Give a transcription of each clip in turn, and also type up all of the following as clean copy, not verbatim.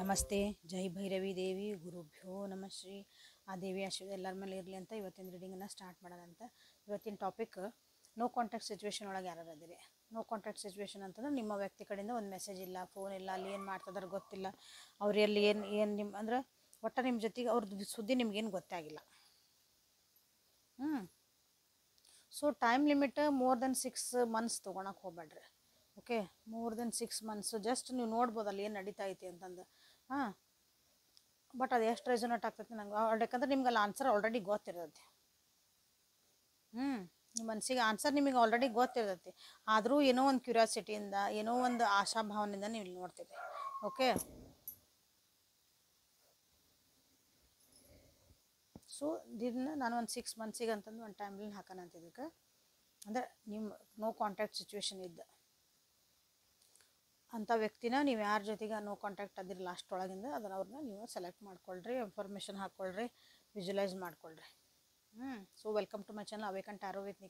ನಮಸ್ತೆ. ಜೈ ಭೈರವಿ ದೇವಿ ಗುರುಭ್ಯೋ ನಮಃ ಶ್ರೀ. ಆ ದೇವಿ ಆಶೀರ್ವಾದ ಎಲ್ಲರ ಮೇಲೆ ಇರಲಿ ಅಂತ ಇವತ್ತಿನ ರೀಡಿಂಗನ್ನು ಸ್ಟಾರ್ಟ್ ಮಾಡೋದಂತ. ಇವತ್ತಿನ ಟಾಪಿಕ್ ನೋ ಕಾಂಟ್ಯಾಕ್ಟ್ ಸಿಚುವೇಶನ್ ಒಳಗೆ ಯಾರು ಅದಿರಿ. ನೋ ಕಾಂಟ್ಯಾಕ್ಟ್ ಸಿಚುವೇಶನ್ ಅಂತಂದ್ರೆ ನಿಮ್ಮ ವ್ಯಕ್ತಿ ಕಡೆಯಿಂದ ಒಂದು ಮೆಸೇಜ್ ಇಲ್ಲ, ಫೋನ್ ಇಲ್ಲ, ಅಲ್ಲಿ ಏನು ಮಾಡ್ತಿದಾರೆ ಗೊತ್ತಿಲ್ಲ, ಅವ್ರು ಎಲ್ಲಿ ಏನು ನಿಮ್ಮ ಅಂದ್ರೆ ಒಟ್ಟು ನಿಮ್ಮ ಜೊತೆಗೆ ಅವ್ರದ್ದು ಸುದ್ದಿ ನಿಮ್ಗೇನು ಗೊತ್ತಾಗಿಲ್ಲ. So time limit more than 6 months ತೊಗೊಳಕ್ಕೆ ಹೋಗ್ಬೇಡ್ರಿ. Okay, more than 6 months just ನೀವು ನೋಡ್ಬೋದು ಅಲ್ಲಿ ಏನು ನಡೀತಾ ಐತಿ ಅಂತಂದು. ಬಟ್ ಅದು ಎಷ್ಟು ರೆಸೊನೇಟ್ ಆಗ್ತೈತಿ ನಂಗೆ, ಯಾಕಂದ್ರೆ ನಿಮ್ಗೆ ಅಲ್ಲಿ ಆನ್ಸರ್ ಆಲ್ರೆಡಿ ಗೊತ್ತಿರ್ತೈತಿ. ನಿಮ್ಮ ಮನಸ್ಸಿಗೆ ಆನ್ಸರ್ ನಿಮಗೆ ಆಲ್ರೆಡಿ ಗೊತ್ತಿರ್ತೈತಿ. ಆದರೂ ಏನೋ ಒಂದು ಕ್ಯೂರಿಯಾಸಿಟಿಯಿಂದ, ಏನೋ ಒಂದು ಆಶಾಭಾವನೆಯಿಂದ ನೀವು ಇಲ್ಲಿ ನೋಡ್ತೀರಿ. ಓಕೆ, ಸೊ ಇದನ್ನ ನಾನು ಒಂದು 6 months ಅಂತಂದು ಒಂದು ಟೈಮ್ಲೈನ್ ಹಾಕೋಣ ಅಂತಿದ್ದಕ್ಕೆ, ಅಂದರೆ ನಿಮ್ಮ ನೋ ಕಾಂಟ್ಯಾಕ್ಟ್ ಸಿಚುವೇಶನ್ ಇದ್ದ ಅಂಥ ವ್ಯಕ್ತಿನ ನೀವು ಯಾರ ಜೊತೆಗೆ ನೋ ಕಾಂಟ್ಯಾಕ್ಟ್ ಅದಿರಿ ಲಾಸ್ಟ್ ಒಳಗಿಂದ ಅವ್ರನ್ನ ನೀವು ಸೆಲೆಕ್ಟ್ ಮಾಡ್ಕೊಳ್ರಿ, ಇನ್ಫಾರ್ಮೇಷನ್ ಹಾಕ್ಕೊಳ್ರಿ, ವಿಜುವಲೈಸ್ ಮಾಡ್ಕೊಳ್ರಿ. So welcome to my channel awaken tarot with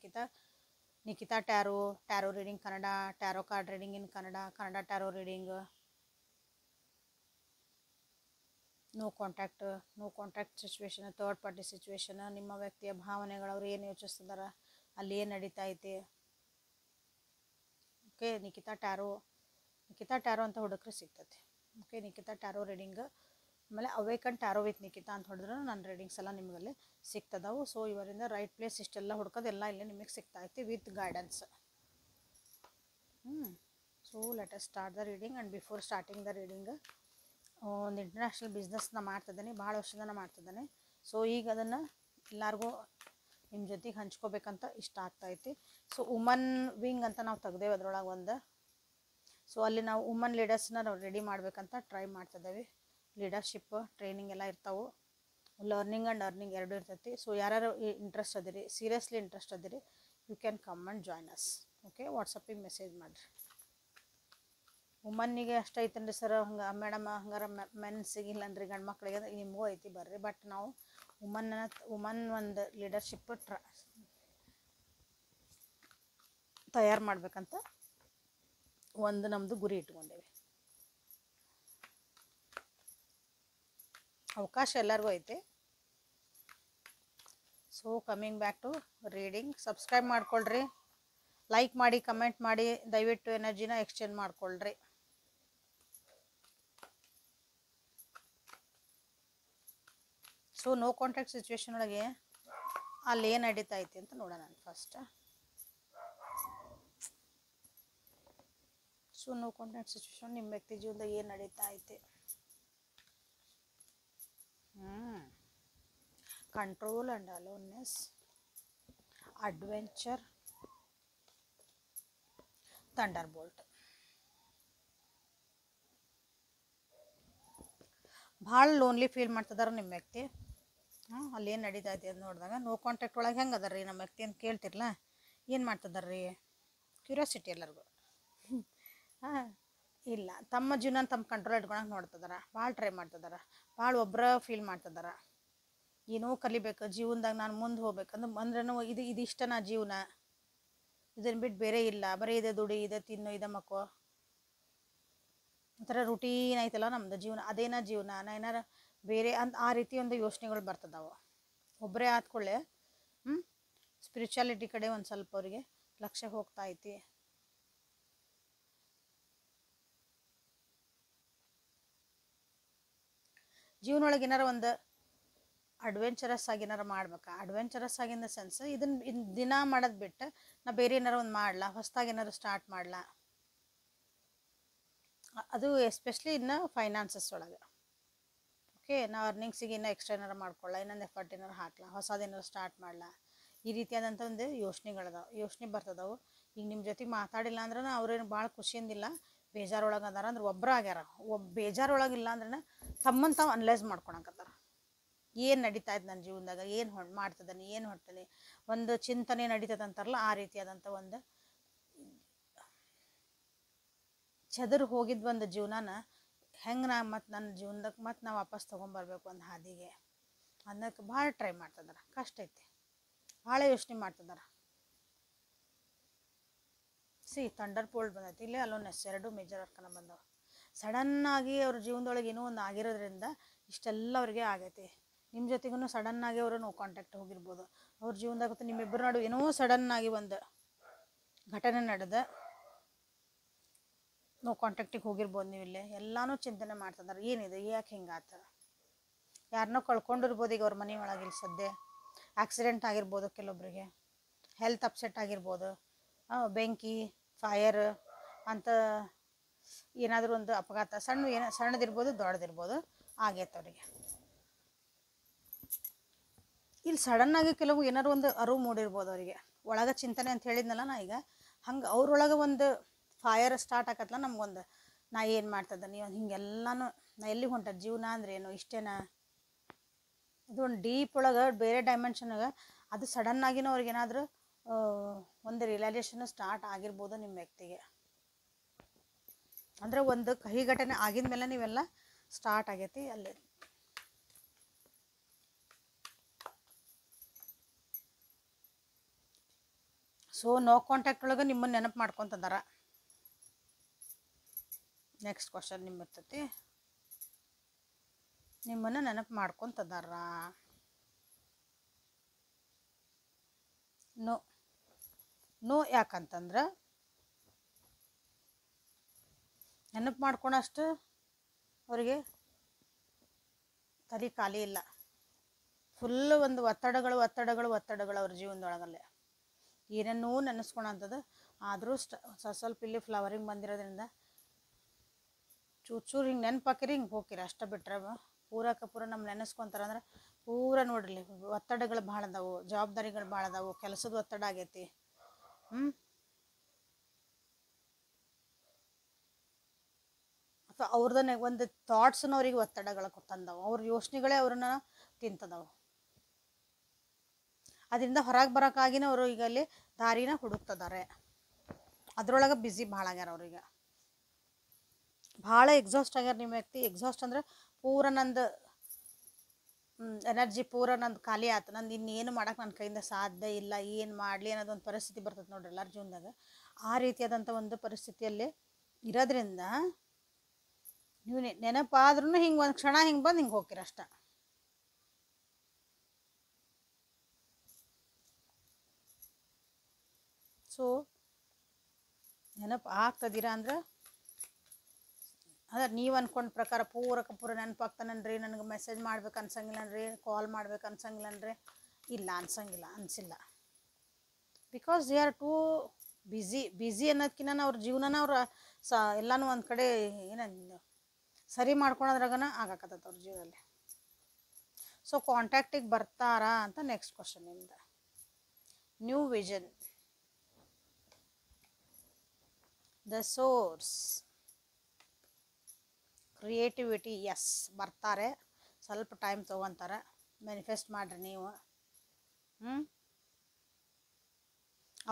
Nikita tarot reading Kannada, tarot card reading in Kannada tarot reading. No contact situation, third party situation, ನಿಮ್ಮ ವ್ಯಕ್ತಿಯ ಭಾವನೆಗಳು, ಅವ್ರು ಏನು ಯೋಚಿಸ್ತಿದಾರ, ಅಲ್ಲಿ ಏನು ನಡೀತಾ ಐತಿ. ಓಕೆ, ನಿಕಿತಾ ಟ್ಯಾರೋ ಅಂತ ಹುಡುಕ್ರೆ ಸಿಗ್ತೈತಿ. ಓಕೆ, ನಿಕಿತಾ ಟ್ಯಾರೋ ರೀಡಿಂಗ್, ಆಮೇಲೆ ಅವೇಕನ್ ಟ್ಯಾರೋ ವಿತ್ ನಿಕಿತಾ ಅಂತ ಹೊಡೆದ್ರೆ ನನ್ನ ರೀಡಿಂಗ್ಸ್ ಎಲ್ಲ ನಿಮಗಲ್ಲಿ ಸಿಗ್ತದವು. ಸೊ ಇವರಿಂದ ರೈಟ್ ಪ್ಲೇಸ್ ಇಷ್ಟೆಲ್ಲ ಹುಡ್ಕೋದೆಲ್ಲ ಇಲ್ಲಿ ನಿಮಗೆ ಸಿಗ್ತಾಯಿತಿ with guidance. So let us start the reading. And before starting the reading, ಒಂದು ಇಂಟರ್ನ್ಯಾಷನಲ್ ಬಿಸ್ನೆಸ್ನ ಮಾಡ್ತಿದ್ದಾನೆ, ಭಾಳ ವರ್ಷದನ ಮಾಡ್ತಿದ್ದಾನೆ. ಸೊ ಈಗ ಅದನ್ನು ಎಲ್ಲರಿಗೂ ನಿಮ್ಮ ಜೊತೆಗೆ ಹಂಚ್ಕೋಬೇಕಂತ ಇಷ್ಟ ಆಗ್ತಾಯಿತಿ. ಸೊ ವುಮನ್ ವಿಂಗ್ ಅಂತ ನಾವು ತೆಗ್ದೇವೆ ಅದ್ರೊಳಗೆ ಒಂದು. ಸೊ ಅಲ್ಲಿ ನಾವು ವುಮನ್ ಲೀಡರ್ಸ್ನ ನಾವು ರೆಡಿ ಮಾಡ್ಬೇಕಂತ ಟ್ರೈ ಮಾಡ್ತಿದ್ದೇವೆ. ಲೀಡರ್ಶಿಪ್ ಟ್ರೈನಿಂಗ್ ಎಲ್ಲ ಇರ್ತಾವೆ, ಲರ್ನಿಂಗ್ ಆ್ಯಂಡ್ ಅರ್ನಿಂಗ್ ಎರಡೂ ಇರ್ತೈತಿ. ಸೊ ಯಾರು ಇಂಟ್ರೆಸ್ಟ್ ಅದಿರಿ, ಸೀರಿಯಸ್ಲಿ ಇಂಟ್ರೆಸ್ಟ್ ಅದಿರಿ, you can come and join us. Okay, ವಾಟ್ಸಪ್ಪಿಗೆ ಮೆಸೇಜ್ ಮಾಡಿರಿ. ವುಮನ್ನಿಗೆ ಅಷ್ಟು ಐತನ್ರಿ ಸರ್, ಹಂಗೆ ಮೇಡಮ್ ಹಂಗಾರೆ ಮೆನ್ಸಿಗೆ ಇಲ್ಲನ್ರಿ ಗಂಡು ಮಕ್ಳಿಗೆ ನಿಮಗೂ ಐತಿ ಬರ್ರಿ. ಬಟ್ ನಾವು ವುಮನ್ ಒಂದು ಲೀಡರ್ಶಿಪ್ ತಯಾರು ಮಾಡ್ಬೇಕಂತ ಒಂದು ನಮ್ಮದು ಗುರಿ ಇಟ್ಕೊಂಡೇವೆ. ಅವಕಾಶ ಎಲ್ಲರಿಗೂ ಐತೆ. So coming back to reading, subscribe ಮಾಡ್ಕೊಳ್ರಿ, ಲೈಕ್ ಮಾಡಿ, ಕಮೆಂಟ್ ಮಾಡಿ, ದಯವಿಟ್ಟು ಎನರ್ಜಿನ ಎಕ್ಸ್ಚೇಂಜ್ ಮಾಡ್ಕೊಳ್ರಿ. ಸೊ ನೋ ಕಾಂಟ್ಯಾಕ್ಟ್ ಸಿಚುವೇಶನ್ ಒಳಗೆ ಅಲ್ಲಿ ಏನು ನಡೀತಾ ಐತಿ ಅಂತ ನೋಡೋಣ first. So no contact situation ನಿಮ್ಮ ವ್ಯಕ್ತಿ ಜೀವನದಾಗ ಏನು ನಡೀತಾ ಐತಿ. Control and aloneness, adventure, thunderbolt. ಭಾಳ ಲೋನ್ಲಿ ಫೀಲ್ ಮಾಡ್ತಿದಾರೆ ನಿಮ್ಮ ವ್ಯಕ್ತಿ. ಅಲ್ಲಿ ಏನು ನಡೀತಾ ಐತಿ ಅಂತ ನೋಡಿದಾಗ ನೋ ಕಾಂಟ್ಯಾಕ್ಟ್ ಒಳಗೆ ಹೆಂಗೆ ಅದಾರ ರೀ ನಮ್ಮ ವ್ಯಕ್ತಿ ಅಂತ ಕೇಳ್ತಿರಲ್ಲ, ಏನು ಮಾಡ್ತಿದಾರೆ ರೀ, ಕ್ಯೂರಿಯಾಸಿಟಿ ಎಲ್ಲರಿಗೂ. ಇಲ್ಲ, ತಮ್ಮ ಜೀವನ ತಮ್ಮ ಕಂಟ್ರೋಲ್ ಇಟ್ಕೊಳಕ್ಕೆ ನೋಡ್ತಿದಾರೆ, ಭಾಳ ಟ್ರೈ ಮಾಡ್ತಿದಾರೆ, ಭಾಳ ಒಬ್ಬರ ಫೀಲ್ ಮಾಡ್ತಿದಾರೆ. ಏನೋ ಕಲಿಬೇಕು ಜೀವನದಾಗ, ನಾನು ಮುಂದೆ ಹೋಗ್ಬೇಕಂದ್ರೆ ಅಂದ್ರೂ ಇದು ಇಷ್ಟ ನಾ ಜೀವನ, ಇದನ್ನು ಬಿಟ್ಟು ಬೇರೆ ಇಲ್ಲ, ಬರೀ ಇದೆ ದುಡಿ, ಇದೆ ತಿನ್ನು, ಇದೆ ಮಕ್ಕೋ, ಒಂಥರ ರುಟೀನ್ ಐತಲ್ಲ ನಮ್ಮದು ಜೀವನ, ಅದೇನ ಜೀವನ, ನಾ ಏನಾರ ಬೇರೆ ಅಂತ ಆ ರೀತಿ ಒಂದು ಯೋಚನೆಗಳು ಬರ್ತದಾವೆ. ಒಬ್ಬರೇ ಆದ್ಕೊಳ್ಳೆ ಸ್ಪಿರಿಚುಯಾಲಿಟಿ ಕಡೆ ಒಂದು ಸ್ವಲ್ಪ ಅವರಿಗೆ ಲಕ್ಷ್ಯ ಹೋಗ್ತಾ ಐತಿ. ಜೀವನೊಳಗೆ ಏನಾರ ಒಂದು ಅಡ್ವೆಂಚರಸ್ ಆಗಿ ಏನಾರು ಮಾಡ್ಬೇಕಾ, ಅಡ್ವೆಂಚರಸ್ ಆಗಿ ಇನ್ ದ ಸೆನ್ಸ್ ಇದನ್ನು ದಿನ ಮಾಡೋದು ಬಿಟ್ಟು ನಾ ಬೇರೆ ಏನಾರು ಒಂದು ಮಾಡ್ಲಾ, ಹೊಸದಾಗಿ ಏನಾರು ಸ್ಟಾರ್ಟ್ ಮಾಡ್ಲಾ, ಅದು ಎಸ್ಪೆಷಲಿ ಇನ್ನು ಫೈನಾನ್ಸಸ್ ಒಳಗೆ. ಓಕೆ, ನಾ ಅರ್ನಿಂಗ್ಸಿಗೆ ಇನ್ನೂ ಎಕ್ಸ್ಟ್ರಾ ಏನಾರು ಮಾಡ್ಕೊಳ್ಳ, ಇನ್ನೊಂದು ಎಫರ್ಟ್ ಏನಾರು ಹಾಕ್ಲಾ, ಹೊಸದೇನಾರು ಸ್ಟಾರ್ಟ್ ಮಾಡ್ಲಾ, ಈ ರೀತಿಯಾದಂಥ ಒಂದು ಯೋಚನೆ ಬರ್ತದವು. ಈಗ ನಿಮ್ಮ ಜೊತೆಗೆ ಮಾತಾಡಿಲ್ಲ ಅಂದ್ರೆ ಅವ್ರೇನು ಭಾಳ ಖುಷಿಯಿಂದಿಲ್ಲ, ಬೇಜಾರೊಳಗೆ ಅದಾರ ಅಂದ್ರೆ ಒಬ್ಬರು ಆಗ್ಯಾರ. ಬೇಜಾರೊಳಗಿಲ್ಲ ಅಂದ್ರೆ ತಮ್ಮನ್ನು ತಾವು ಅನಲೈಸ್ ಮಾಡ್ಕೊಳಕತ್ತಾರ. ಏನು ನಡೀತಾ ಇದ್ದು ನನ್ನ ಜೀವನದಾಗ, ಏನು ಮಾಡ್ತಿದ್ದಾನೆ, ಏನು ಹೊಟ್ಟನೆ ಒಂದು ಚಿಂತನೆ ನಡೀತದೆ ಅಂತಾರಲ್ಲ, ಆ ರೀತಿಯಾದಂಥ ಒಂದು ಚದುರು ಹೋಗಿದ್ದು ಒಂದು ಜೀವನನ ಹೆಂಗೆ ನಾ ಮತ್ತು ನನ್ನ ಜೀವನದಾಗ ಮತ್ತು ನಾವು ವಾಪಸ್ ತೊಗೊಂಬರ್ಬೇಕು ಒಂದು ಹಾದಿಗೆ ಅನ್ನೋಕ್ಕೆ ಭಾಳ ಟ್ರೈ ಮಾಡ್ತಿದಾರೆ. ಕಷ್ಟ ಐತಿ, ಭಾಳ ಯೋಚನೆ ಮಾಡ್ತಿದಾರೆ. ಥಂಡರ್ ಬೋಲ್ಟ್ ಬಂದೈತಿ, ಇಲ್ಲೇ ಅಲೋನೆಸ್, ಎರಡು ಮೇಜರ್ ಅರ್ಕನ ಬಂದವು. ಸಡನ್ನಾಗಿ ಅವ್ರ ಜೀವನದೊಳಗೆ ಏನೋ ಒಂದು ಆಗಿರೋದ್ರಿಂದ ಇಷ್ಟೆಲ್ಲ ಅವ್ರಿಗೆ ಆಗೈತಿ. ನಿಮ್ಮ ಜೊತೆಗೂ ಸಡನ್ನಾಗಿ ಅವರು ನೋ ಕಾಂಟ್ಯಾಕ್ಟ್ ಹೋಗಿರ್ಬೋದು. ಅವ್ರ ಜೀವನದಾಗ ನಿಮ್ಮಿಬ್ಬರ ನಡುವೆ ಏನೋ ಸಡನ್ನಾಗಿ ಒಂದು ಘಟನೆ ನಡೆದ ನೋ ಕಾಂಟ್ಯಾಕ್ಟಿಗೆ ಹೋಗಿರ್ಬೋದು. ನೀವು ಇಲ್ಲೇ ಎಲ್ಲನೂ ಚಿಂತನೆ ಮಾಡ್ತಿದ್ದಾರೆ, ಏನಿದೆ, ಯಾಕೆ ಹಿಂಗಾತ, ಯಾರನ್ನೋ ಕಳ್ಕೊಂಡಿರ್ಬೋದು. ಈಗ ಅವ್ರ ಮನೆ ಒಳಗೆ ಇಲ್ಲಿ ಸದ್ಯ ಆಕ್ಸಿಡೆಂಟ್ ಆಗಿರ್ಬೋದು, ಕೆಲವೊಬ್ಬರಿಗೆ ಹೆಲ್ತ್ ಅಪ್ಸೆಟ್ ಆಗಿರ್ಬೋದು, ಬೆಂಕಿ, ಫೈರ್ ಅಂತ ಏನಾದರೂ ಒಂದು ಅಪಘಾತ ಸಣ್ಣದಿರ್ಬೋದು ದೊಡ್ಡದಿರ್ಬೋದು ಆಗೈತೆ ಅವರಿಗೆ. ಇಲ್ಲಿ ಸಡನ್ನಾಗಿ ಕೆಲವು ಏನಾರು ಒಂದು ಅರಿವು ಮೂಡಿರ್ಬೋದು ಅವರಿಗೆ, ಒಳಗೆ ಚಿಂತನೆ ಅಂತ ಹೇಳಿದ್ನಲ್ಲ ನಾ ಈಗ. ಹಂಗೆ ಅವ್ರೊಳಗೆ ಒಂದು ಫೈರ್ ಸ್ಟಾರ್ಟ್ ಆಕತ್ತಲ್ಲ, ನಮ್ಗೊಂದು ನಾ ಏನು ಮಾಡ್ತದ ನೀವು ಹಿಂಗೆಲ್ಲನೂ ನಾ ಎಲ್ಲಿ ಹೊಂಟ, ಜೀವನ ಅಂದ್ರೆ ಏನು, ಇಷ್ಟೇನಾ, ಇದು ಒಂದು ಡೀಪ್ ಒಳಗೆ ಬೇರೆ ಡೈಮೆನ್ಷನ್ಗೆ ಅದು ಸಡನ್ನಾಗಿನೂ ಅವ್ರಿಗೆ ಏನಾದರೂ ಒಂದು ರಿಯಲೈಸೇಷನ್ ಸ್ಟಾರ್ಟ್ ಆಗಿರ್ಬೋದು ನಿಮ್ಮ ವ್ಯಕ್ತಿಗೆ. ಅಂದರೆ ಒಂದು ಕಹಿ ಘಟನೆ ಆಗಿದ ಮೇಲೆ ನೀವೆಲ್ಲ ಸ್ಟಾರ್ಟ್ ಆಗೈತಿ ಅಲ್ಲಿ. ಸೊ ನೋ ಕಾಂಟ್ಯಾಕ್ಟ್ ಒಳಗೆ ನಿಮ್ಮನ್ನು ನೆನಪು ಮಾಡ್ಕೊತಂದಾರ. ನೆಕ್ಸ್ಟ್ ಕ್ವಶನ್ ನಿಮ್ಮಿರ್ತೈತಿ, ನಿಮ್ಮನ್ನು ನೆನಪು ಮಾಡ್ಕೊತದಾರ. ನೋ ಯಾಕಂತಂದ್ರೆ ನೆನಪು ಮಾಡ್ಕೊಳಷ್ಟು ಅವರಿಗೆ ತಲೆ ಖಾಲಿ ಇಲ್ಲ. ಫುಲ್ ಒಂದು ಒತ್ತಡಗಳು ಅವ್ರ ಜೀವನದೊಳಗಲ್ಲೇ ಏನೇನೂ ನೆನೆಸ್ಕೊಳಂಥದ್ದು. ಆದರೂ ಸ್ವಲ್ಪ ಇಲ್ಲಿ ಫ್ಲವರಿಂಗ್ ಬಂದಿರೋದ್ರಿಂದ ಚೂರು ಹಿಂಗೆ ನೆನಪಾಕಿರಿ, ಹಿಂಗೆ ಹೋಗಿರಿ ಅಷ್ಟ. ಬಿಟ್ರೆ ಪೂರ ನಮ್ಮ ನೆನೆಸ್ಕೊತಾರಂದ್ರೆ ಪೂರ ನೋಡ್ರಿ ಒತ್ತಡಗಳು ಭಾಳ ಅದಾವು, ಜವಾಬ್ದಾರಿಗಳು ಭಾಳ ಅದಾವು, ಕೆಲಸದ ಒತ್ತಡ ಆಗೈತಿ. ಅಥವಾ ಅವ್ರದನ್ನೇ ಒಂದು ಥಾಟ್ಸ್ನ ಅವ್ರಿಗೆ ಒತ್ತಡಗಳು ತಂದವು, ಅವ್ರ ಯೋಚನೆಗಳೇ ಅವ್ರನ್ನ ತಿಂತದವು. ಅದರಿಂದ ಹೊರಗೆ ಬರೋಕ್ಕಾಗಿನ ಅವರು ಈಗ ಅಲ್ಲಿ ದಾರಿನ ಹುಡುಕ್ತಿದ್ದಾರೆ. ಅದ್ರೊಳಗೆ ಬ್ಯುಸಿ ಭಾಳ ಆಗ್ಯಾರ ಅವ್ರಿಗೆ, ಭಾಳ ಎಕ್ಸಾಸ್ಟ್ ಆಗ್ಯಾರ. ನಿಮ್ಮ ವ್ಯಕ್ತಿ ಎಕ್ಸಾಸ್ಟ್ ಅಂದ್ರೆ ಪೂರ ನಂದು ಎನರ್ಜಿ ಪೂರ ನಂದು ಖಾಲಿ ಆಯ್ತು, ನಂದು ಇನ್ನೇನು ಮಾಡೋಕೆ ನನ್ನ ಕೈಯಿಂದ ಸಾಧ್ಯ ಇಲ್ಲ, ಏನು ಮಾಡಲಿ ಅನ್ನೋದೊಂದು ಪರಿಸ್ಥಿತಿ ಬರ್ತದೆ ನೋಡ್ರಿ ಎಲ್ಲರ ಜೀವನದಾಗ. ಆ ರೀತಿಯಾದಂಥ ಒಂದು ಪರಿಸ್ಥಿತಿಯಲ್ಲಿ ಇರೋದ್ರಿಂದ ನೀವು ನೆನಪಾದ್ರೂ ಹಿಂಗೆ ಒಂದು ಕ್ಷಣ ಹಿಂಗೆ ಬಂದು ಹಿಂಗೆ ಹೋಗ್ತೀರ ಅಷ್ಟ. ಸೊ ನೆನಪು ಆಗ್ತದಿರ ಅಂದ್ರೆ ಅಂದ್ರೆ ನೀವು ಅಂದ್ಕೊಂಡ ಪ್ರಕಾರ ಪೂರ ನೆನಪಾಗ್ತಾನನ್ರಿ, ನನಗೆ ಮೆಸೇಜ್ ಮಾಡ್ಬೇಕು ಅನ್ಸಂಗಿಲ್ಲನ್ರಿ, ಕಾಲ್ ಮಾಡ್ಬೇಕು ಅನ್ಸಂಗಿಲ್ಲನ್ರಿ, ಇಲ್ಲ ಅನ್ಸಿಲ್ಲ. Because they are too busy ಅನ್ನೋದಕ್ಕಿಂತ ಅವ್ರ ಜೀವನನ ಅವ್ರ ಎಲ್ಲನೂ ಒಂದು ಕಡೆ ಸರಿ ಮಾಡ್ಕೊಳೋದ್ರಾಗನ ಆಗಾಕತ್ತದ ಅವ್ರ ಜೀವನದಲ್ಲಿ. ಸೊ ಕಾಂಟ್ಯಾಕ್ಟಿಗೆ ಬರ್ತಾರಾ ಅಂತ ನೆಕ್ಸ್ಟ್ ಕ್ವಶನ್ ನಿಮ್ದು. New vision, the source, creativity, yes ಬರ್ತಾರೆ. ಸ್ವಲ್ಪ ಟೈಮ್ ತೊಗೊತಾರೆ, ಮ್ಯಾನಿಫೆಸ್ಟ್ ಮಾಡಿರಿ ನೀವು.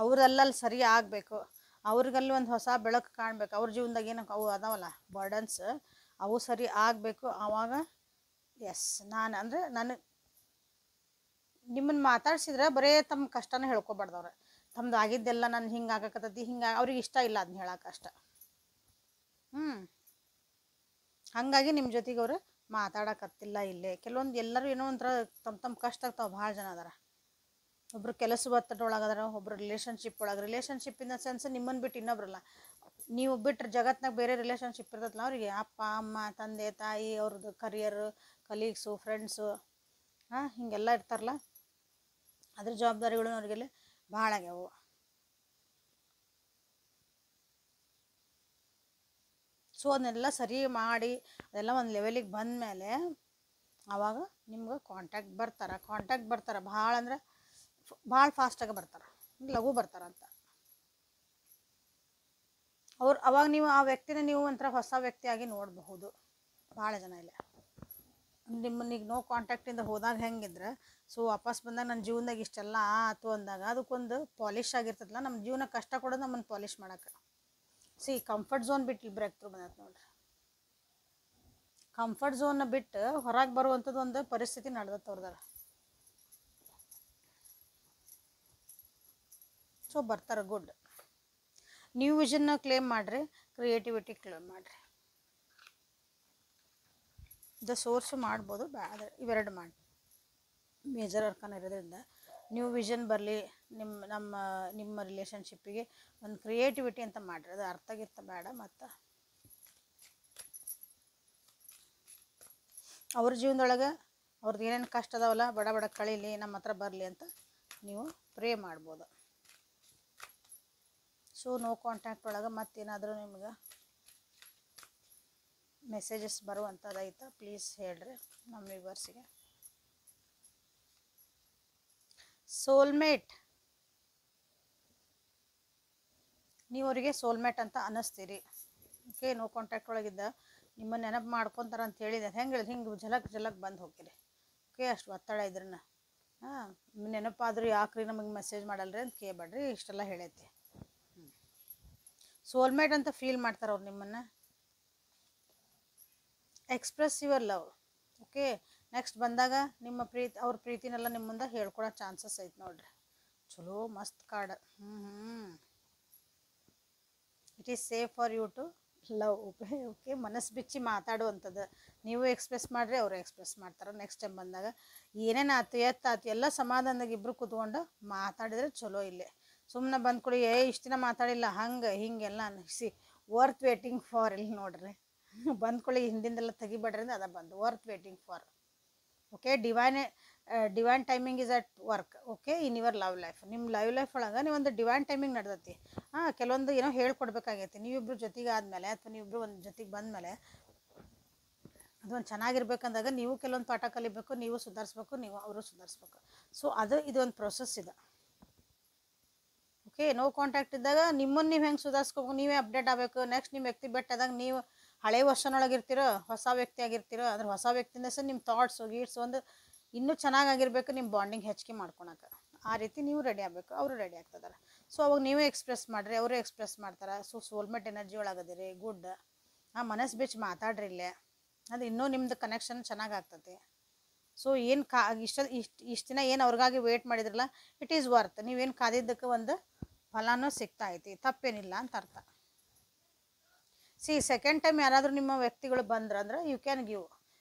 ಅವ್ರಲ್ಲಲ್ಲಿ ಸರಿ ಆಗಬೇಕು, ಅವ್ರಿಗಲ್ಲಿ ಒಂದು ಹೊಸ ಬೆಳಕು ಕಾಣಬೇಕು. ಅವ್ರ ಜೀವನದಾಗ ಏನಕ್ಕೆ ಅವು ಅದಾವಲ್ಲ ಬರ್ಡನ್ಸ್, ಅವು ಸರಿ ಆಗಬೇಕು. ಆವಾಗ ಎಸ್ ನಾನು ನಿಮ್ಮನ್ನು ಮಾತಾಡ್ಸಿದ್ರೆ ಬರೇ ತಮ್ಮ ಕಷ್ಟನ ಹೇಳ್ಕೊಬಾರ್ದವ್ರೆ. ತಮ್ಮದು ಆಗಿದ್ದೆಲ್ಲ ನಾನು ಹಿಂಗೆ ಆಗಕತ್ತೈತಿ, ಅವ್ರಿಗೆ ಇಷ್ಟ ಇಲ್ಲ ಅದನ್ನ ಹೇಳಕ್ಕೆ ಅಷ್ಟ. ಹಾಗಾಗಿ ನಿಮ್ಮ ಜೊತೆಗೆ ಅವರು ಮಾತಾಡಕತ್ತಿಲ್ಲ ಇಲ್ಲೇ. ಕೆಲವೊಂದು ಎಲ್ಲರೂ ಏನೋ ಒಂಥರ ತಮ್ಮ ಕಷ್ಟ ಆಗ್ತಾವೆ. ಭಾಳ ಜನ ಅದಾರ, ಒಬ್ರು ಕೆಲಸ ಒತ್ತಡೊಳಗದಾರ, ಒಬ್ರು ರಿಲೇಷನ್ಶಿಪ್ ಒಳಗೆ. ರಿಲೇಷನ್ಶಿಪ್ ಇನ್ ದ ಸೆನ್ಸ್ ನಿಮ್ಮನ್ನು ಬಿಟ್ಟು ಇನ್ನೊಬ್ರಲ್ಲ, ನೀವು ಬಿಟ್ಟರೆ ಜಗತ್ನಾಗ ಬೇರೆ ರಿಲೇಷನ್ಶಿಪ್ ಇರ್ತೈತಲ್ಲ ಅವರಿಗೆ, ಅಪ್ಪ ಅಮ್ಮ ತಂದೆ ತಾಯಿ, ಅವ್ರದ್ದು ಕರಿಯರ್, ಕಲೀಗ್ಸು, ಫ್ರೆಂಡ್ಸು, ಹೀಗೆಲ್ಲ ಇರ್ತಾರಲ್ಲ, ಅದ್ರ ಜವಾಬ್ದಾರಿಗಳು ಅವ್ರಿಗೆಲ್ಲ ಭಾಳ ಆಗ್ಯಾವು. ಸೊ ಅದನ್ನೆಲ್ಲ ಸರಿ ಮಾಡಿ ಅದೆಲ್ಲ ಒಂದು ಲೆವೆಲಿಗೆ ಬಂದಮೇಲೆ ಆವಾಗ ನಿಮ್ಗೆ ಕಾಂಟ್ಯಾಕ್ಟ್ ಬರ್ತಾರೆ. ಭಾಳ ಅಂದ್ರೆ ಭಾಳ ಫಾಸ್ಟಾಗಿ ಬರ್ತಾರೆ, ಲಘು ಬರ್ತಾರಂತ ಅವ್ರು. ಅವಾಗ ನೀವು ಆ ವ್ಯಕ್ತಿನ ನೀವು ಒಂಥರ ಹೊಸ ವ್ಯಕ್ತಿಯಾಗಿ ನೋಡಬಹುದು. ಭಾಳ ಜನ ಇಲ್ಲ ನಿಮ್ಮನ್ನೀಗ ನೋ ಕಾಂಟ್ಯಾಕ್ಟಿಂದ ಹೋದಾಗ ಹೆಂಗಿದ್ರೆ, ಸೊ ವಾಪಸ್ ಬಂದಾಗ ನನ್ನ ಜೀವನದಾಗ ಇಷ್ಟೆಲ್ಲ ಆಯ್ತು ಅಂದಾಗ ಅದಕ್ಕೊಂದು ಪಾಲಿಶ್ ಆಗಿರ್ತದಲ್ಲ. ನಮ್ಮ ಜೀವನ ಕಷ್ಟ ಕೊಡೋದು ನಮ್ಮನ್ನು ಪಾಲಿಶ್ ಮಾಡೋಕೆ. ಕಂಫರ್ಟ್ ಝೋನ್ ಬಿಟ್ಟು ಬ್ರೇಕ್ ಥ್ರೂ ಬಂದೈತೆ ನೋಡ್ರಿ. ಕಂಫರ್ಟ್ ಝೋನ್ನ ಬಿಟ್ಟು ಹೊರಗೆ ಬರುವಂಥದ್ದು ಒಂದು ಪರಿಸ್ಥಿತಿ ನಡೆದತ್ತೆ ಅವ್ರದಾಗ. ಸೊ ಬರ್ತಾರೆ, ಗುಡ್. ನ್ಯೂ ವಿಷನ್ನ ಕ್ಲೇಮ್ ಮಾಡಿರಿ, ಕ್ರಿಯೇಟಿವಿಟಿ ಕ್ಲೇಮ್ ಮಾಡಿರಿ. ದ ಸೋರ್ಸು ಮಾಡ್ಬೋದು, ಇವೆರಡು ಮಾಡಿ. ಮೇಜರ್ ಅರ್ಕಾನ ಇರೋದ್ರಿಂದ ನ್ಯೂ ವಿಷನ್ ಬರಲಿ, ನಿಮ್ಮ ರಿಲೇಷನ್ಶಿಪ್ಪಿಗೆ ಒಂದು ಕ್ರಿಯೇಟಿವಿಟಿ ಅಂತ ಮಾಡಿರಿ. ಅದು ಅರ್ಥಗಿರ್ತ ಬೇಡ. ಮತ್ತು ಅವ್ರ ಜೀವನದೊಳಗೆ ಅವ್ರದ್ದು ಏನೇನು ಕಷ್ಟ ಅದಾವಲ್ಲ ಬಡ ಬಡ ಕಳೀಲಿ, ನಮ್ಮ ಹತ್ರ ಬರಲಿ ಅಂತ ನೀವು ಪ್ರೇ ಮಾಡ್ಬೋದು. ಸೊ ನೋ ಕಾಂಟ್ಯಾಕ್ಟ್ ಒಳಗೆ ಮತ್ತೇನಾದರೂ ನಿಮ್ಗೆ ಮೆಸೇಜಸ್ ಬರುವಂಥದ್ದೈತೆ ಪ್ಲೀಸ್ ಹೇಳ್ರಿ ನಮ್ಮ ವ್ಯೂವರ್ಸಿಗೆ. ಸೋಲ್ಮೇಟ್, ನೀವು ಅವರಿಗೆ ಸೋಲ್ಮೇಟ್ ಅಂತ ಅನ್ನಿಸ್ತೀರಿ. ಓಕೆ, ನೋ ಕಾಂಟ್ಯಾಕ್ಟ್ ಒಳಗಿದ್ದ ನಿಮ್ಮ ನೆನಪು ಮಾಡ್ಕೊತಾರ ಅಂತ ಹೇಳಿದೆ. ಹೆಂಗೆ ಹೇಳಿದ್ರೆ ಹಿಂಗೆ ಜಲಕ್ ಬಂದು ಹೋಗ್ತೀರಿ. ಓಕೆ, ಅಷ್ಟು ಒತ್ತಡ ಇದ್ರನ್ನ ನೆನಪಾದ್ರೂ ಯಾಕ್ರಿ ನಮಗೆ ಮೆಸೇಜ್ ಮಾಡಲ್ರಿ ಅಂತ ಕೇಳಬೇಡ್ರಿ. ಇಷ್ಟೆಲ್ಲ ಹೇಳೈತಿ. ಸೋಲ್ಮೇಟ್ ಅಂತ ಫೀಲ್ ಮಾಡ್ತಾರೆ ಅವ್ರು ನಿಮ್ಮನ್ನು. Express your love. Okay, next ಬಂದಾಗ ನಿಮ್ಮ ಅವ್ರ ಪ್ರೀತಿನೆಲ್ಲ ನಿಮ್ಮ ಮುಂದೆ ಹೇಳ್ಕೊಳೋ ಚಾನ್ಸಸ್ ಐತೆ ನೋಡ್ರಿ. ಚಲೋ ಮಸ್ತ್ card. It is safe for you to love. Okay, ಮನಸ್ಸು ಬಿಚ್ಚಿ ಮಾತಾಡುವಂಥದ್ದು. ನೀವು ಎಕ್ಸ್ಪ್ರೆಸ್ ಮಾಡಿರಿ, ಅವರು ಎಕ್ಸ್ಪ್ರೆಸ್ ಮಾಡ್ತಾರೆ. ನೆಕ್ಸ್ಟ್ ಟೈಮ್ ಬಂದಾಗ ಏನೇನು ಆತು ಎತ್ತಾತು ಎಲ್ಲ ಸಮಾಧಾನದಾಗ ಇಬ್ಬರು ಕೂತ್ಕೊಂಡು ಮಾತಾಡಿದ್ರೆ ಚಲೋ. ಇಲ್ಲೇ ಸುಮ್ಮನೆ ಬಂದ್ಕೊಡಿ ಇಷ್ಟು ದಿನ ಮಾತಾಡಿಲ್ಲ ಹಂಗೆ ಹಿಂಗೆಲ್ಲ ಅನ್ನಿಸಿ ವರ್ತ್ ವೇಟಿಂಗ್ ಫಾರ್. ಇಲ್ಲಿ ನೋಡ್ರಿ ಬಂದ್ಕೊಳ್ಳಿ ಹಿಂದಿಂದೆಲ್ಲ ತೆಗಿಬೇಡ್ರಿ ಅಂದ್ರೆ ಅದ ಬಂದು worth waiting for. Okay, divine timing is at work. Okay, in your love life. ನಿಮ್ಮ ಲೈಫ್ ಒಳಗೆ ನೀವೊಂದು ಡಿವೈನ್ ಟೈಮಿಂಗ್ ನಡೆದೈತಿ. ಕೆಲವೊಂದು ಏನೋ ಹೇಳ್ಕೊಡ್ಬೇಕಾಗೈತಿ. ನೀವಿಬ್ರು ಜೊತೆಗೆ ಆದಮೇಲೆ ಅಥವಾ ನೀವಿಬ್ರು ಒಂದು ಜೊತೆಗೆ ಬಂದಮೇಲೆ ಅದೊಂದು ಚೆನ್ನಾಗಿರ್ಬೇಕಂದಾಗ ನೀವು ಕೆಲವೊಂದು ಪಾಠ ಕಲಿಬೇಕು, ನೀವು ಸುಧಾರಿಸ್ಬೇಕು, ನೀವು ಅವರು ಸುಧಾರಿಸ್ಬೇಕು. ಸೊ ಇದೊಂದು ಪ್ರೊಸೆಸ್ ಇದೆ. ಓಕೆ, ನೋ ಕಾಂಟ್ಯಾಕ್ಟ್ ಇದ್ದಾಗ ನಿಮ್ಮನ್ನು ನೀವು ಹೆಂಗೆ ಸುಧಾರಿಸ್ಕೋಬೇಕು, ನೀವೇ ಅಪ್ಡೇಟ್ ಆಗಬೇಕು. ನೆಕ್ಸ್ಟ್ ನಿಮ್ಮ ವ್ಯಕ್ತಿ ಬೆಟ್ಟಾದಾಗ ನೀವು ಹಳೆ ವರ್ಷನೊಳಗಿರ್ತೀರೋ, ಹೊಸ ವ್ಯಕ್ತಿ ಆಗಿರ್ತೀರೋ, ಅದ್ರ ಹೊಸ ವ್ಯಕ್ತಿಯಿಂದ ಸಹ ನಿಮ್ಮ ಥಾಟ್ಸು ಗೀಟ್ಸು ಒಂದು ಇನ್ನೂ ಚೆನ್ನಾಗಿರ್ಬೇಕು. ನಿಮ್ಮ ಬಾಂಡಿಂಗ್ ಹೆಚ್ಚಿಗೆ ಮಾಡ್ಕೊಳಕ್ಕೆ ಆ ರೀತಿ ನೀವು ರೆಡಿ ಆಗಬೇಕು, ಅವರು ರೆಡಿ ಆಗ್ತಿದ್ದಾರೆ. ಸೊ ಅವಾಗ ನೀವೇ ಎಕ್ಸ್ಪ್ರೆಸ್ ಮಾಡಿರಿ, ಅವರೇ ಎಕ್ಸ್ಪ್ರೆಸ್ ಮಾಡ್ತಾರೆ. ಸೊ ಸೋಲ್ಮೇಟ್ ಎನರ್ಜಿ ಒಳಗದಿರಿ. ಗುಡ್. ಮನಸ್ಸು ಬಿಚ್ಚಿ ಮಾತಾಡ್ರಿ ಇಲ್ಲೇ. ಅದು ಇನ್ನೂ ನಿಮ್ದು ಕನೆಕ್ಷನ್ ಚೆನ್ನಾಗಿ ಆಗ್ತೈತಿ. ಸೊ ಏನು ಇಷ್ಟು ದಿನ ಏನು ಅವ್ರಿಗಾಗಿ ವೇಟ್ ಮಾಡಿದ್ರಲ್ಲ, ಇಟ್ ಈಸ್ ವರ್ತ್. ನೀವೇನು ಕಾದಿದ್ದಕ್ಕೆ ಒಂದು ಫಲನೂ ಸಿಗ್ತಾ ಐತಿ, ತಪ್ಪೇನಿಲ್ಲ ಅಂತ ಅರ್ಥ. ಸೆಕೆಂಡ್ ಟೈಮ್ ಯಾರಾದರೂ ನಿಮ್ಮ ವ್ಯಕ್ತಿಗಳು ಬಂದ್ರಂದ್ರೆ you can give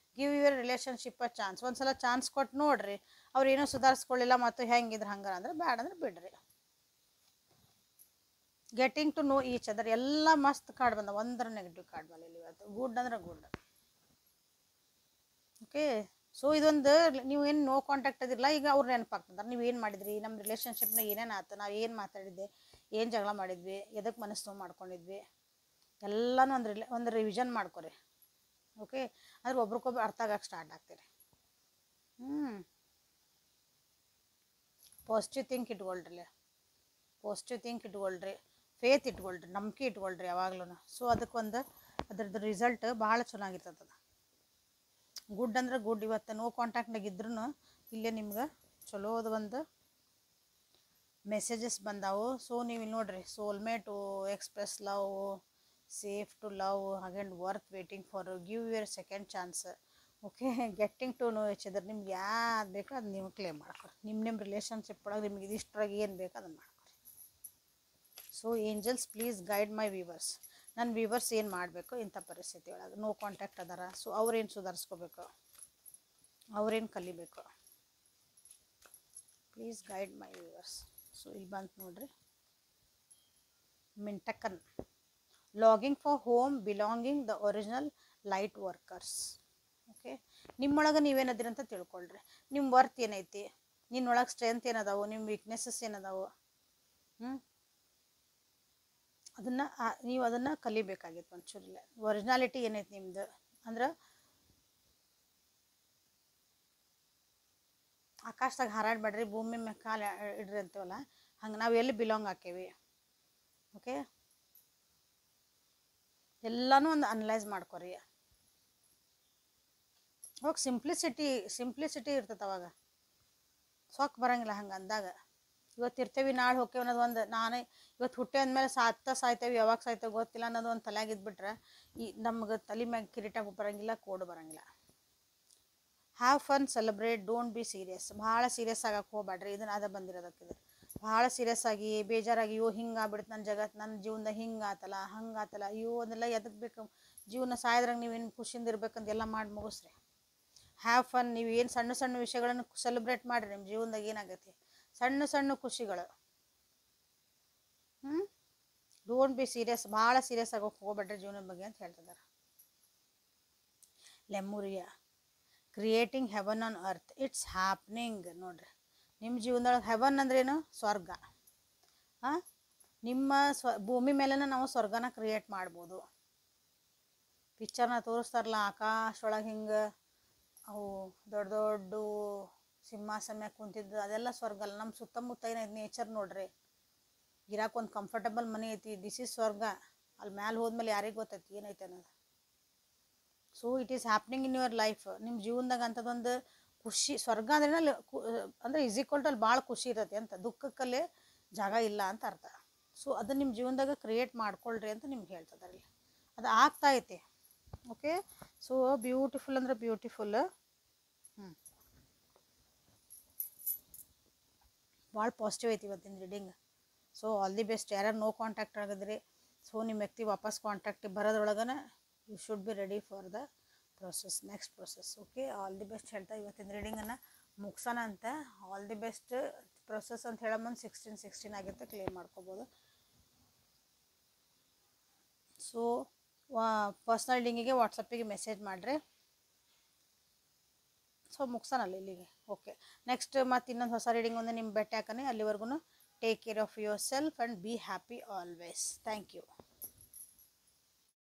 your relationship a chance. ಒಂದ್ಸಲ ಚಾನ್ಸ್ ಕೊಟ್ಟು ನೋಡ್ರಿ. ಅವ್ರು ಏನೂ ಸುಧಾರಿಸ್ಕೊಳ್ಳಿಲ್ಲ ಮತ್ತು ಹೆಂಗಿದ್ರೆ ಹಂಗಾರ ಅಂದ್ರೆ ಬೇಡ ಅಂದ್ರೆ ಬಿಡ್ರಿ. Getting to know each other. ಎಲ್ಲ ಮಸ್ತ್ ಕಾರ್ಡ್ ಬಂದ, ಒಂದರ ನೆಗೆಟಿವ್ ಕಾರ್ಡ್ ಬರಲಿಲ್ಲ ಇವತ್ತು. ಗುಡ್ ಅಂದ್ರೆ ಗುಡ್. ಓಕೆ, ಸೊ ಇದೊಂದು ನೀವು ಏನು ನೋ ಕಾಂಟ್ಯಾಕ್ಟ್ ಅದಿರಲ್ಲ, ಈಗ ಅವ್ರು ನೆನಪಾಗ್ತದಾರೆ. ನೀವು ಏನು ಮಾಡಿದ್ರಿ, ನಮ್ಮ ರಿಲೇಷನ್ಶಿಪ್ನಾಗ ಏನೇನು ಆಯ್ತು, ನಾವು ಏನು ಮಾತಾಡಿದ್ದೆ, ಏನು ಜಗಳ ಮಾಡಿದ್ವಿ, ಎದಕ್ಕೆ ಮನಸ್ಸು ನೋವು ಮಾಡ್ಕೊಂಡಿದ್ವಿ, ಎಲ್ಲನೂ ಒಂದು ರಿವಿಷನ್ ಮಾಡ್ಕೊರಿ. ಓಕೆ, ಅಂದ್ರೆ ಒಬ್ರಿಗೊಬ್ರು ಅರ್ಥ ಆಗಕ್ಕೆ ಸ್ಟಾರ್ಟ್ ಆಗ್ತೀರಿ. ಪಾಸಿಟಿವ್ ಥಿಂಕ್ ಇಟ್ಕೊಳ್ರಿ. ಫೇತ್ ಇಟ್ಕೊಳ್ರಿ, ನಂಬಿಕೆ ಇಟ್ಕೊಳ್ರಿ ಯಾವಾಗ್ಲೂ. ಸೊ ಅದಕ್ಕೊಂದು ಅದ್ರದ್ದು ರಿಸಲ್ಟ್ ಭಾಳ ಚೆನ್ನಾಗಿರ್ತದೆ. ಗುಡ್ ಅಂದ್ರೆ ಗುಡ್. ಇವತ್ತು ನೋ ಕಾಂಟ್ಯಾಕ್ಟ್ನಾಗ ಇದ್ರೂ ಇಲ್ಲೇ ನಿಮ್ಗೆ ಚಲೋದು ಒಂದು ಮೆಸೇಜಸ್ ಬಂದಾವು. ಸೊ ನೀವು ಇಲ್ಲಿ ನೋಡ್ರಿ, soulmate, express love, safe to love, again worth waiting for, give your second chance. Okay, getting to know each other. ನಿಮ್ಗೆ ಯಾವ್ದು ಬೇಕೋ ಅದು ನೀವು ಕ್ಲೇಮ್ ಮಾಡ್ಕೊರಿ. ನಿಮ್ಮ ರಿಲೇಷನ್ಶಿಪ್ ಒಳಗೆ ನಿಮ್ಗೆ ಇದಿಷ್ಟೊಳಗೆ ಏನು ಬೇಕೋ ಅದನ್ನು ಮಾಡ್ಕೊರಿ. So angels please guide my viewers. ನನ್ನ ವ್ಯೂವರ್ಸ್ ಏನು ಮಾಡಬೇಕು ಇಂಥ ಪರಿಸ್ಥಿತಿ ಒಳಗೆ. ನೋ ಕಾಂಟ್ಯಾಕ್ಟ್ ಅದಾರ. ಸೊ ಅವ್ರೇನು ಸುಧಾರಿಸ್ಕೋಬೇಕು, ಅವ್ರೇನು ಕಲಿಬೇಕು, please guide my viewers. So ಇಲ್ಲಿ ಬಂತು ನೋಡ್ರಿ, Mintakan longing for home belonging the original lightworkers. Okay, ನಿಮ್ಮೊಳಗೆ ನೀವೇನದಿರಿ ಅಂತ ತಿಳ್ಕೊಳ್ರಿ. ನಿಮ್ಮ ವರ್ತ್ ಏನೈತಿ, ನಿನ್ನೊಳಗೆ ಸ್ಟ್ರೆಂತ್ ಏನದಾವು, ನಿಮ್ಮ ವೀಕ್ನೆಸ್ಸಸ್ ಏನದಾವು, ನೀವು ಅದನ್ನು ಕಲಿಬೇಕಾಗಿತ್ತು ಒಂಚೂರಿಲ್ಲ. ಒರಿಜಿನಾಲಿಟಿ ಏನೈತಿ ನಿಮ್ದು ಅಂದ್ರೆ ಆಕಾಶದಾಗ ಹಾರಾಡಬೇಡ್ರಿ, ಭೂಮಿ ಮೇಲೆ ಕಾಲು ಇಡ್ರಿ ಅಂತೀವಲ್ಲ ಹಂಗೆ ನಾವು ಎಲ್ಲಿ ಬಿಲಾಂಗ್ ಆಕೇವಿ. ಓಕೆ, ಎಲ್ಲನೂ ಒಂದು ಅನಲೈಸ್ ಮಾಡ್ಕೊರಿ. ಅವಾಗ ಸಿಂಪ್ಲಿಸಿಟಿ ಇರ್ತೈತೆ. ಅವಾಗ ಸೊಕ್ಕ ಬರಂಗಿಲ್ಲ. ಹಂಗೆ ಅಂದಾಗ ಇವತ್ತು ಇರ್ತೇವೆ ನಾಳೆ ಹೋಗ್ತೇವೆ ಅನ್ನೋದು ಒಂದು, ನಾನೇ ಇವತ್ತು ಹುಟ್ಟೆ ಅಂದಮೇಲೆ ಸಾಯ್ತೇವೆ, ಯಾವಾಗ ಸಾಯ್ತೇವೆ ಗೊತ್ತಿಲ್ಲ ಅನ್ನೋದು ಒಂದು ತಲೆಯಾಗಿದ್ಬಿಟ್ರೆ ನಮ್ಗೆ ತಲೆ ಮ್ಯಾಗ ಕಿರೀಟ ಬರಂಗಿಲ್ಲ, ಕೋಡು ಬರಂಗಿಲ್ಲ. Have fun, celebrate, don't be serious. ಭಾಳ ಸೀರಿಯಸ್ ಆಗಕ್ಕೆ ಹೋಗ್ಬೇಡ್ರಿ. ಇದನ್ನ ಬಂದಿರೋದಕ್ಕಿದೆ. ಭಾಳ ಸೀರಿಯಸ್ ಆಗಿ ಬೇಜಾರಾಗಿ ಅಯ್ಯೋ ಹಿಂಗೆ ಆಗ್ಬಿಡುತ್ತೆ ನನ್ನ ಜಗತ್ತು, ನನ್ನ ಜೀವನದಾಗ ಹಿಂಗೆ ಆತಲ್ಲ ಹಂಗೆ ಆತಲ್ಲ, ಅಯ್ಯೋ ಅದೆಲ್ಲ ಎದಕ್ಕೆ ಬೇಕು. ಜೀವನ ಸಾಯೋದ್ರಾಗ ನೀವೇನು ಖುಷಿಯಿಂದ ಇರ್ಬೇಕಂತ ಎಲ್ಲ ಮಾಡಿ ಮುಗಿಸ್ರಿ. Have fun. ನೀವು ಏನು ಸಣ್ಣ ಸಣ್ಣ ವಿಷಯಗಳನ್ನು ಸೆಲೆಬ್ರೇಟ್ ಮಾಡಿರಿ, ನಿಮ್ಮ ಜೀವನದಾಗ ಏನಾಗೈತಿ ಸಣ್ಣ ಸಣ್ಣ ಖುಷಿಗಳು. ಡೋಂಟ್ ಬಿ ಸೀರಿಯಸ್, ಭಾಳ ಸೀರಿಯಸ್ ಆಗೋಕೆ ಹೋಗ್ಬೇಡ್ರಿ ಜೀವನದ ಬಗ್ಗೆ ಅಂತ ಹೇಳ್ತಿದ್ದಾರೆ. Lemuria, creating heaven on earth, it's happening. ನೋಡ್ರಿ ನಿಮ್ಮ ಜೀವನದೊಳಗೆ ಹೆವನ್ ಅಂದ್ರೇನು? ಸ್ವರ್ಗ. ನಿಮ್ಮ ಭೂಮಿ ಮೇಲೆನ ನಾವು ಸ್ವರ್ಗನ ಕ್ರಿಯೇಟ್ ಮಾಡ್ಬೋದು. ಪಿಕ್ಚರ್ನ ತೋರಿಸ್ತಾರಲ್ಲ ಆಕಾಶೊಳಗೆ ಹಿಂಗೆ ಅವು ದೊಡ್ಡ ದೊಡ್ಡ ಸಿಂಹಾಸನ ಕುಂತಿದ್ದು, ಅದೆಲ್ಲ ಸ್ವರ್ಗ ಅಲ್ಲ. ನಮ್ಮ ಸುತ್ತಮುತ್ತ ಏನೈತಿ ನೇಚರ್ ನೋಡ್ರಿ, ಇರಾಕೆ ಒಂದು ಕಂಫರ್ಟಬಲ್ ಮನೆ ಐತಿ, ದಿಸ್ ಇಸ್ ಸ್ವರ್ಗ. ಅಲ್ಲಿ ಮ್ಯಾಲೆ ಹೋದ್ಮೇಲೆ ಯಾರಿಗೆ ಗೊತ್ತೈತಿ ಏನೈತೆ ಅನ್ನೋದು. So it is happening in your life. ನಿಮ್ಮ ಜೀವನದಾಗ ಅಂಥದ್ದೊಂದು ಖುಷಿ, ಸ್ವರ್ಗ ಅಂದ್ರೆ ಅಂದರೆ ಈಸ್ ಈಕ್ವಲ್ ಟು ಅಲ್ಲಿ ಭಾಳ ಖುಷಿ ಇರತ್ತೆ ಅಂತ, ದುಃಖಕ್ಕಲ್ಲೇ ಜಾಗ ಇಲ್ಲ ಅಂತ ಅರ್ಥ. ಸೊ ಅದನ್ನು ನಿಮ್ಮ ಜೀವನದಾಗ ಕ್ರಿಯೇಟ್ ಮಾಡ್ಕೊಳ್ರಿ ಅಂತ ನಿಮ್ಗೆ ಹೇಳ್ತಿದ್ದಾರೆ. ಅದು ಆಗ್ತಾ ಐತಿ. ಓಕೆ, ಸೊ ಬ್ಯೂಟಿಫುಲ್ ಅಂದ್ರೆ ಬ್ಯೂಟಿಫುಲ್. ಭಾಳ ಪಾಸಿಟಿವ್ ಐತಿ ಇವತ್ತಿನ reading. So all the best. ಯಾರು ನೋ ಕಾಂಟ್ಯಾಕ್ಟ್ ಆಗಿದ್ರಿ, ಸೊ ನಿಮ್ಮ ವ್ಯಕ್ತಿ ವಾಪಸ್ ಕಾಂಟ್ಯಾಕ್ಟ್ ಬರೋದ್ರೊಳಗನ you should be ready for the process, next process. Okay, all the best ಹೇಳ್ತಾ ಇವತ್ತಿನ ರೀಡಿಂಗನ್ನು ಮುಗಿಸೋಣ ಅಂತ. All the best. ಪ್ರೊಸೆಸ್ ಅಂತ ಹೇಳೋ ಮುಂದೆ 16 ಆಗಿರುತ್ತೆ, ಕ್ಲೇಮ್ ಮಾಡ್ಕೋಬೋದು. ಸೊ ಪರ್ಸ್ನಲ್ ರೀಡಿಂಗಿಗೆ ವಾಟ್ಸಪ್ಪಿಗೆ ಮೆಸೇಜ್ ಮಾಡಿರಿ. ಸೊ ಮುಗಿಸೋಣಲ್ಲ ಇಲ್ಲಿಗೆ. ಓಕೆ, ನೆಕ್ಸ್ಟ್ ಮತ್ತು ಇನ್ನೊಂದು ಹೊಸ ರೀಡಿಂಗ್ ಒಂದು ನಿಮ್ಮ ಭೇಟಿ ಹಾಕನೆ. ಅಲ್ಲಿವರೆಗೂ take care of yourself and be happy always. Thank you.